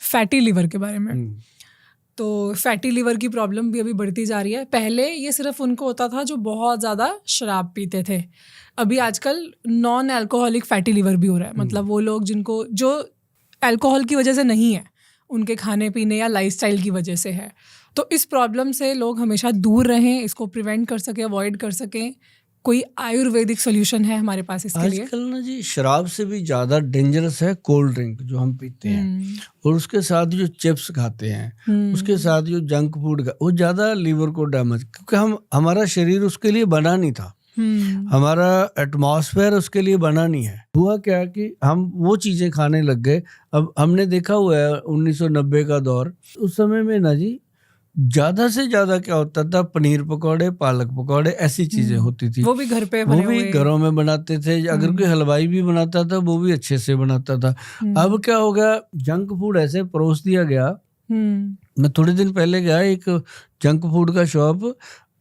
Fatty liver के बारे में। तो फैटी लिवर की प्रॉब्लम भी अभी बढ़ती जा रही है। पहले ये सिर्फ उनको होता था जो बहुत ज़्यादा शराब पीते थे, अभी आजकल नॉन अल्कोहलिक फैटी लिवर भी हो रहा है। मतलब वो लोग जिनको जो अल्कोहल की वजह से नहीं है, उनके खाने पीने या लाइफस्टाइल की वजह से है। तो इस प्रॉब्लम से लोग हमेशा दूर रहें, इसको प्रिवेंट कर सकें, अवॉइड कर सकें। कोई आयुर्वेदिक सोल्यूशन है हमारे पास इसके लिए? आजकल ना जी शराब से भी ज़्यादा डेंजरस है कोल्ड ड्रिंक जो हम पीते हैं, और उसके साथ जो चिप्स खाते हैं, उसके साथ जो जंक फूड वो ज़्यादा लीवर को डैमेज, क्योंकि हमारा शरीर उसके लिए बना नहीं था, हमारा एटमॉस्फेयर उसके लिए बना नहीं है। हुआ क्या कि हम वो चीज़ें खाने लग गए। अब हमने देखा हुआ है 1990 का दौर, उस समय में ना जी ज्यादा से ज्यादा क्या होता था, पनीर पकौड़े, पालक पकौड़े, ऐसी चीजें होती थी। वो भी घर पे वो भी घरों में बनाते थे। अगर कोई हलवाई भी बनाता था वो भी अच्छे से बनाता था। अब क्या हो गया, जंक फूड ऐसे परोस दिया गया। मैं थोड़े दिन पहले गया, एक जंक फूड का शॉप,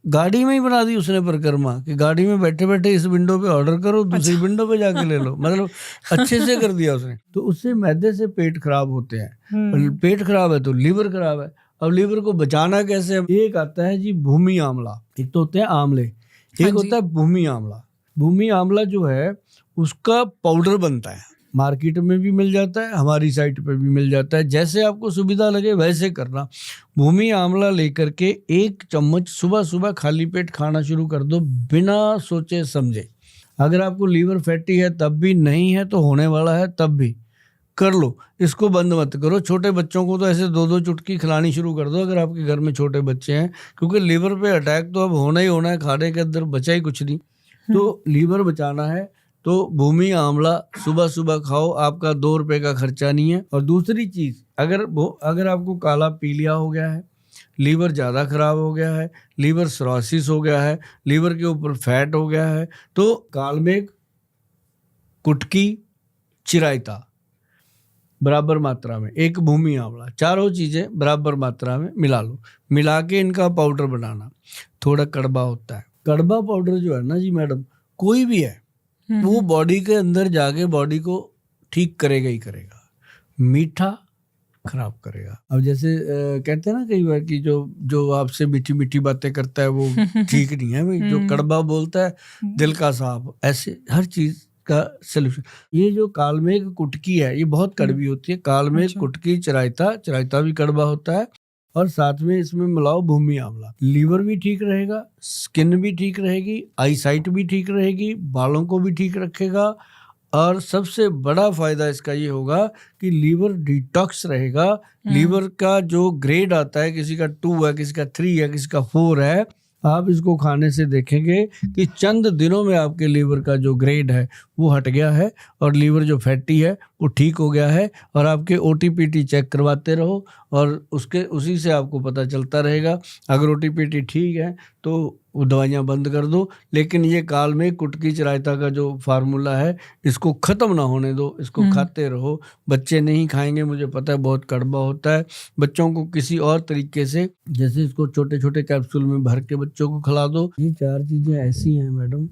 गाड़ी में ही बना दी उसने परिक्रमा कि गाड़ी में बैठे बैठे इस विंडो पे ऑर्डर करो, दूसरी विंडो पे जाके ले लो। मतलब अच्छे से कर दिया उसने। तो उससे मैदे से पेट खराब होते हैं, पेट खराब है तो लीवर खराब है। अब लीवर को बचाना कैसे? एक आता है जी भूमि आंवला, एक तो होते हैं आंवले, एक होता है भूमि आंवला। भूमि आंवला जो है उसका पाउडर बनता है, मार्केट में भी मिल जाता है, हमारी साइट पे भी मिल जाता है। जैसे आपको सुविधा लगे वैसे करना। भूमि आंवला लेकर के 1 चम्मच सुबह सुबह खाली पेट खाना शुरू कर दो, बिना सोचे समझे। अगर आपको लीवर फैटी है तब भी, नहीं है तो होने वाला है तब भी कर लो, इसको बंद मत करो। छोटे बच्चों को तो ऐसे 2-2 चुटकी खिलानी शुरू कर दो अगर आपके घर में छोटे बच्चे हैं, क्योंकि लीवर पे अटैक तो अब होना ही होना है, खाने के अंदर बचा ही कुछ नहीं। तो लीवर बचाना है तो भूमि आंवला सुबह सुबह खाओ, आपका 2 रुपए का खर्चा नहीं है। और दूसरी चीज, अगर आपको काला पीलिया हो गया है, लीवर ज़्यादा खराब हो गया है, लीवर सिरोसिस हो गया है, लीवर के ऊपर फैट हो गया है, तो कालमेघ, कुटकी, चिरायता बराबर मात्रा में, एक भूमि आंवला, चारों चीजें बराबर मात्रा में मिला लो। मिला के इनका पाउडर बनाना। थोड़ा कड़वा होता है, कड़वा पाउडर जो है ना जी मैडम, कोई भी है वो बॉडी के अंदर जाके बॉडी को ठीक करेगा ही करेगा, मीठा खराब करेगा। अब जैसे कहते हैं ना कई बार कि जो आपसे मीठी मीठी बातें करता है वो ठीक नहीं है भाई, जो कड़वा बोलता है दिल का साफ, ऐसे हर चीज का सलूशन। ये जो कालमेघ कुटकी है ये बहुत कड़वी होती है। कालमेघ कुटकी, चिरायता भी कड़वा होता है। और साथ में इसमें मिलाओ भूमि आंवला, लीवर भी ठीक रहेगा, स्किन भी ठीक रहेगी, आईसाइट भी ठीक रहेगी, बालों को भी ठीक रखेगा। और सबसे बड़ा फायदा इसका ये होगा कि लीवर डिटॉक्स रहेगा। लीवर का जो ग्रेड आता है, किसी का 2 है, किसी का 3 है, किसी का 4 है, आप इसको खाने से देखेंगे कि चंद दिनों में आपके लीवर का जो ग्रेड है वो हट गया है, और लीवर जो फैटी है वो ठीक हो गया है। और आपके ओटीपीटी चेक करवाते रहो, और उसी से आपको पता चलता रहेगा। अगर ओटीपीटी ठीक है तो वो दवाइयाँ बंद कर दो, लेकिन ये कालमेघ, कुटकी, चिरायता का जो फार्मूला है इसको ख़त्म ना होने दो, इसको खाते रहो। बच्चे नहीं खाएंगे, मुझे पता है बहुत कड़वा होता है, बच्चों को किसी और तरीके से, जैसे इसको छोटे छोटे कैप्सूल में भर के बच्चों को खिला दो। ये 4 चीज़ें ऐसी हैं मैडम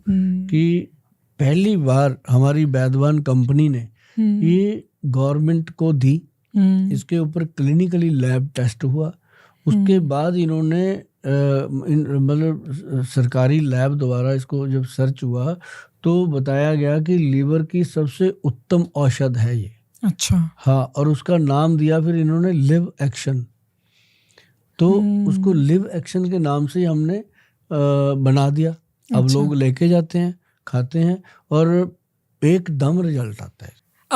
कि पहली बार हमारी वैद्यवान कंपनी ने ये गवर्नमेंट को दी, इसके ऊपर क्लिनिकली लैब टेस्ट हुआ, उसके बाद इन्होंने मतलब सरकारी लैब द्वारा इसको जब सर्च हुआ तो बताया गया कि लीवर की सबसे उत्तम औषध है ये। अच्छा। हाँ, और उसका नाम दिया फिर इन्होंने लिव एक्शन। तो उसको लिव एक्शन के नाम से हमने बना दिया। अब लोग लेके जाते हैं, खाते हैं, और एकदम रिजल्ट आता है।